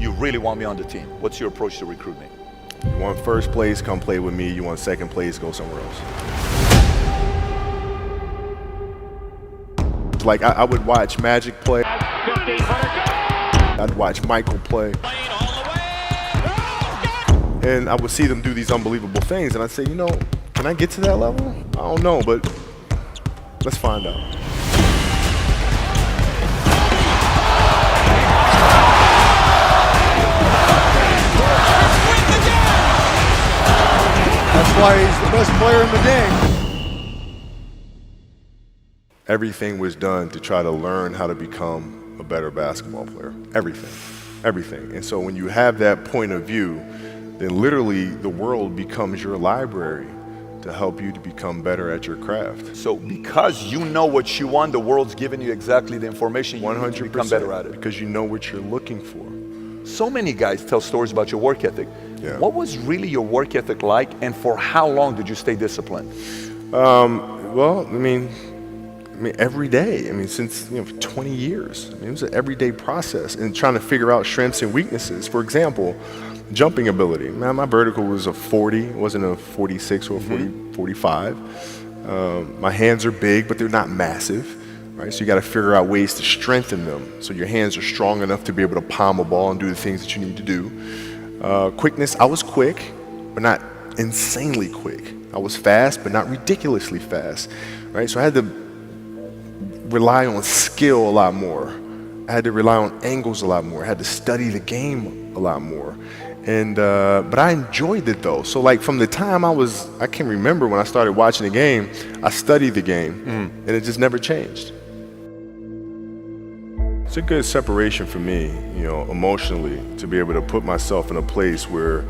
you really want me on the team? What's your approach to recruiting? You want first place, come play with me. You want second place, go somewhere else. Like I would watch Magic play. I'd watch Michael play. And I would see them do these unbelievable things, and I'd say, you know, can I get to that level? I don't know, but let's find out. That's why he's the best player in the game. Everything was done to try to learn how to become a better basketball player. Everything. And so when you have that point of view, then literally the world becomes your library to help you to become better at your craft. So because you know what you want, the world's giving you exactly the information you need to become better at it. Because you know what you're looking for. So many guys tell stories about your work ethic. Yeah. What was really your work ethic like, and for how long did you stay disciplined? Well, I mean, every day. I mean, since 20 years. I mean, it was an everyday process, and trying to figure out strengths and weaknesses. For example, jumping ability. Man, my vertical was a 40, it wasn't a 46 or a 45. My hands are big, but they're not massive. Right? So you got to figure out ways to strengthen them so your hands are strong enough to be able to palm a ball and do the things that you need to do. Quickness, I was quick, but not insanely quick. I was fast, but not ridiculously fast. Right? So I had to rely on skill a lot more. I had to rely on angles a lot more. I had to study the game a lot more. And but I enjoyed it though. So like from the time I can remember when I started watching the game, I studied the game, and it just never changed. It's a good separation for me, emotionally, to be able to put myself in a place where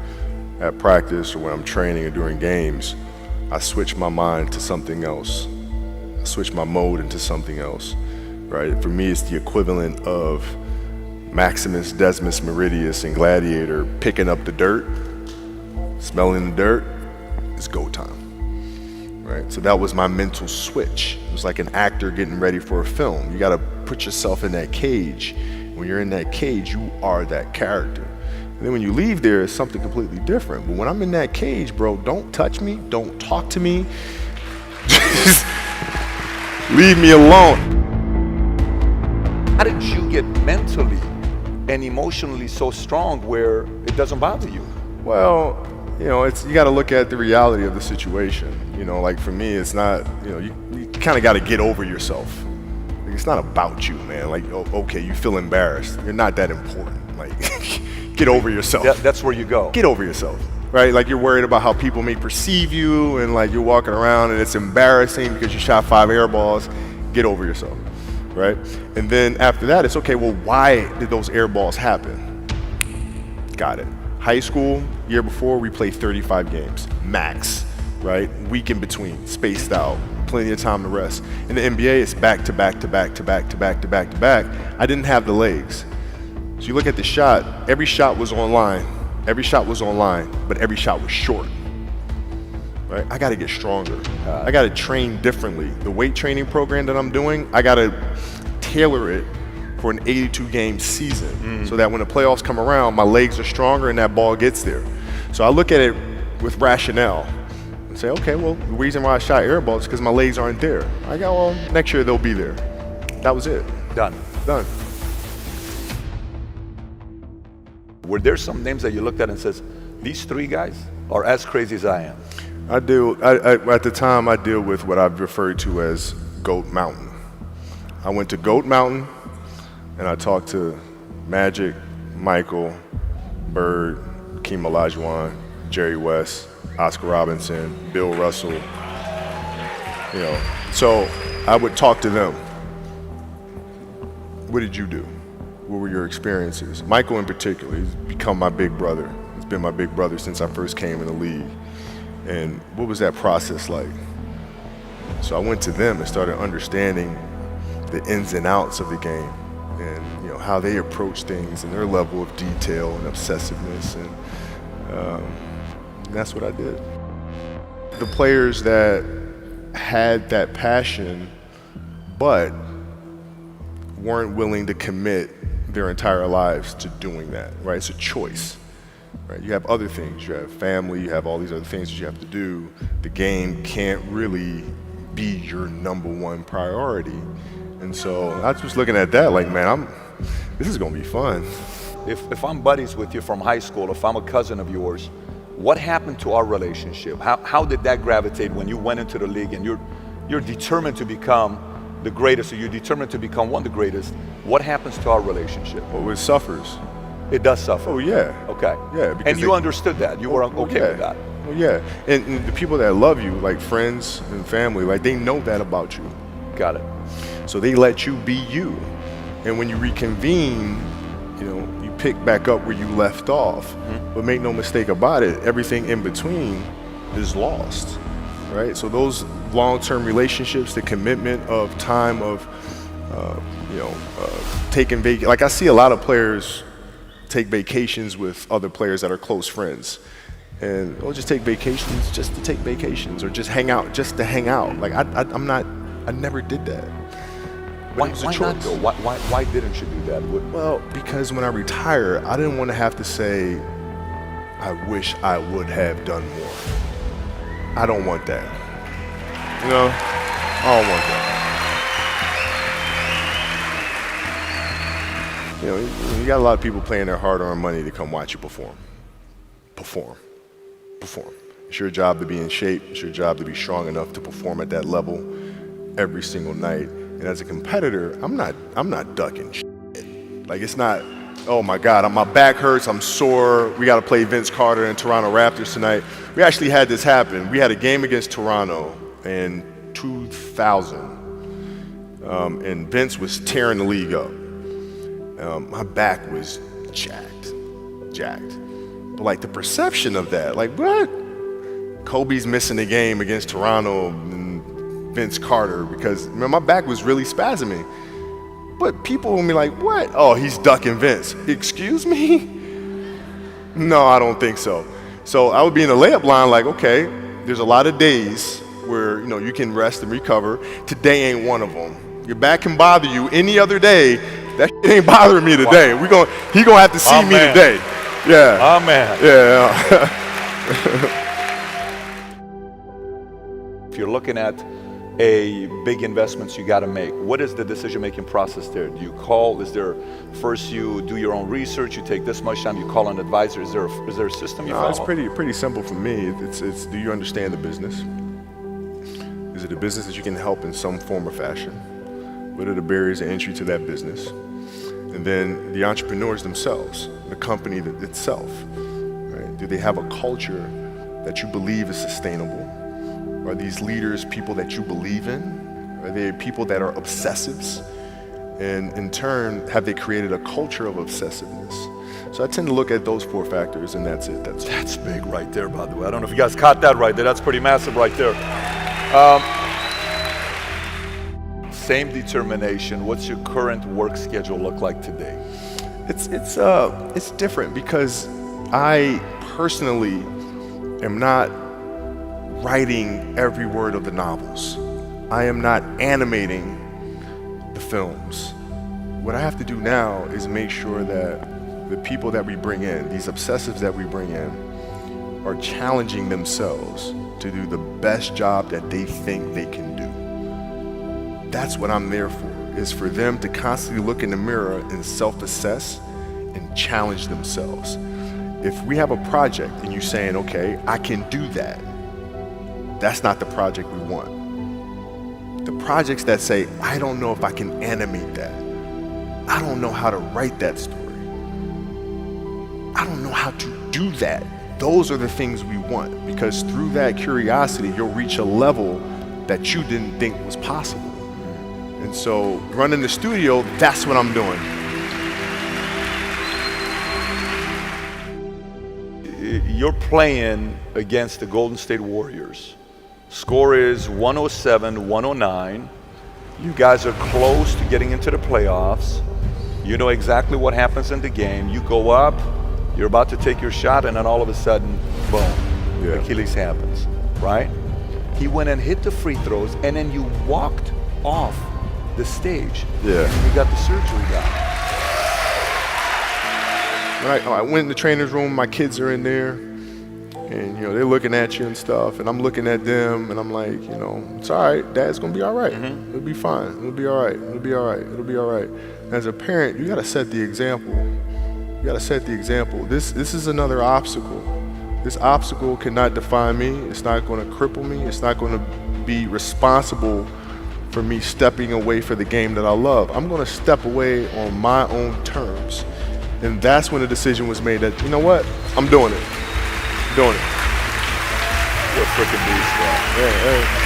at practice or when I'm training or during games, I switch my mind to something else. I switch my mode into something else, right? For me, it's the equivalent of Maximus, Decimus Meridius, and Gladiator picking up the dirt, smelling the dirt. It's go time, right? So that was my mental switch. It was like an actor getting ready for a film. You got to put yourself in that cage. When you're in that cage, you are that character. And then when you leave there, it's something completely different. But when I'm in that cage, bro, don't touch me, don't talk to me. Just leave me alone. How did you get mentally and emotionally so strong where it doesn't bother you? Well, you got to look at the reality of the situation. Like for me, it's not, you kind of got to get over yourself. Like, it's not about you, man. Like, okay, you feel embarrassed. You're not that important. Like, get over yourself. That's where you go. Get over yourself, right? Like you're worried about how people may perceive you, and like you're walking around and it's embarrassing because you shot 5 air balls. Get over yourself. Right? And then after that, it's okay, well, why did those air balls happen? Got it. High school, year before, we played 35 games, max, right? Week in between, spaced out, plenty of time to rest. In the NBA, it's back to back to back to back to back to back to back. I didn't have the legs. So you look at the shot, every shot was online. Every shot was online, but every shot was short. Right? I got to get stronger. I got to train differently. The weight training program that I'm doing, I got to tailor it for an 82-game season so that when the playoffs come around, my legs are stronger and that ball gets there. So I look at it with rationale and say, okay, well, the reason why I shot air balls is because my legs aren't there. I go, well, next year they'll be there. That was it. Done. Were there some names that you looked at and says, these 3 guys are as crazy as I am? At the time, I deal with what I've referred to as Goat Mountain. I went to Goat Mountain, and I talked to Magic, Michael, Bird, Hakeem Olajuwon, Jerry West, Oscar Robinson, Bill Russell. So I would talk to them. What did you do? What were your experiences? Michael in particular, he's become my big brother. He's been my big brother since I first came in the league. And what was that process like? So I went to them and started understanding the ins and outs of the game and how they approach things and their level of detail and obsessiveness, and that's what I did. The players that had that passion but weren't willing to commit their entire lives to doing that, right? It's a choice, right? You have other things, you have family, you have all these other things that you have to do. The game can't really be your #1 priority. And so I was looking at that like, man, this is gonna be fun. If I'm buddies with you from high school, if I'm a cousin of yours, what happened to our relationship? How did that gravitate when you went into the league and you're determined to become the greatest, or you're determined to become one of the greatest? What happens to our relationship? Oh, it suffers. It does suffer. Oh yeah. Okay. Yeah. And you understood that. You were okay yeah. with that. Oh yeah. And the people that love you, like friends and family, like they know that about you. Got it. So they let you be you. And when you reconvene, you pick back up where you left off. But make no mistake about it, everything in between is lost, right? So those long-term relationships, the commitment of time of, taking vacation. Like I see a lot of players take vacations with other players that are close friends. And they'll just take vacations just to take vacations, or just hang out just to hang out. Like I never did that. But it was a Why choice. not though? Why didn't you do that? Well, because when I retire, I didn't want to have to say, I wish I would have done more. I don't want that. I don't want that. You got a lot of people paying their hard-earned money to come watch you perform. Perform. It's your job to be in shape. It's your job to be strong enough to perform at that level every single night. And as a competitor, I'm not ducking shit. Like it's not, oh my God, my back hurts, I'm sore, we got to play Vince Carter and Toronto Raptors tonight. We actually had this happen. We had a game against Toronto in 2000, and Vince was tearing the league up. My back was jacked. But like the perception of that, like what? Kobe's missing the game against Toronto and Vince Carter because my back was really spasming. But people will be like, what? Oh, he's ducking Vince. Excuse me? No, I don't think so. So I would be in the layup line like, okay, there's a lot of days where you can rest and recover. Today ain't one of them. Your back can bother you any other day. That shit ain't bothering me today. Wow. He gonna have to see me today. Yeah. Oh man. Yeah. If you're looking at big investments you got to make, what is the decision-making process there? Do you call? Is there first you do your own research? You take this much time. You call an advisor. Is there a system you follow? It's pretty simple for me. It's do you understand the business? Is it a business that you can help in some form or fashion? What are the barriers of entry to that business? And then the entrepreneurs themselves, the company itself, right? Do they have a culture that you believe is sustainable? Are these leaders people that you believe in? Are they people that are obsessives? And in turn, have they created a culture of obsessiveness? So I tend to look at those 4 factors, and that's it. That's big right there, by the way. I don't know if you guys caught that right there. That's pretty massive right there. Same determination. What's your current work schedule look like today? It's different because I personally am not writing every word of the novels. I am not animating the films. What I have to do now is make sure that the people that we bring in, these obsessives that we bring in, are challenging themselves to do the best job that they think they can do. That's what I'm there for, is for them to constantly look in the mirror and self-assess and challenge themselves. If we have a project and you're saying, okay, I can do that, that's not the project we want. The projects that say, I don't know if I can animate that. I don't know how to write that story. I don't know how to do that. Those are the things we want, because through that curiosity, you'll reach a level that you didn't think was possible. And so running the studio, that's what I'm doing. You're playing against the Golden State Warriors. Score is 107-109. You guys are close to getting into the playoffs. You know exactly what happens in the game. You go up, you're about to take your shot, and then all of a sudden, boom, Achilles happens, right? He went and hit the free throws, and then you walked off the stage. Yeah. And you got the surgery done. I went in the trainer's room, my kids are in there, and they're looking at you and stuff, and I'm looking at them, and I'm like, it's all right, Dad's gonna be all right. It'll be fine. It'll be all right. It'll be all right. It'll be all right. As a parent, you gotta set the example. You gotta set the example. This is another obstacle. This obstacle cannot define me. It's not gonna cripple me. It's not gonna be responsible for me stepping away for the game that I love. I'm gonna step away on my own terms. And that's when the decision was made that, you know what, I'm doing it. I'm doing it. You're a freaking beast, bro. Yeah,